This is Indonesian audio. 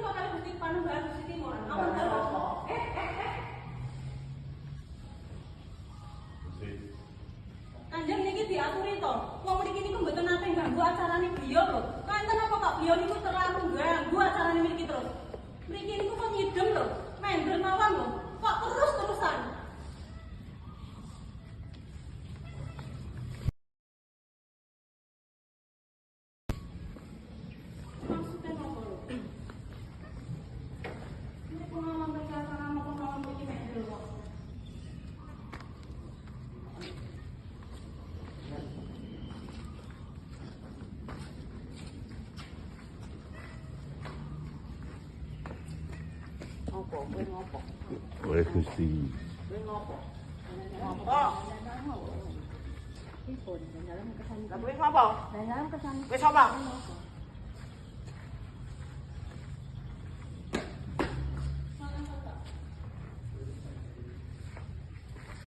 kok kali Gusti Panembahan Gusti Timur. Ampun terus. Kanjeng niki diaturi to. Wong mriki niku mboten nate ganggu acarane griya lho. Kanten apa kok griya niku terlalu ganggu acarane mriki terus. Mriki niku kok nyidem lho. Member mawon lho. Kok terus-terusan. Maksudnya apa lho? Ini pengalaman mereka acara apa pengalaman mriki member kok. Ngopo? Oleh Gusti. Ngopo? Ipun, dalam kesan. Lah kuwi ngopo? Dalam kesan. Wis apa?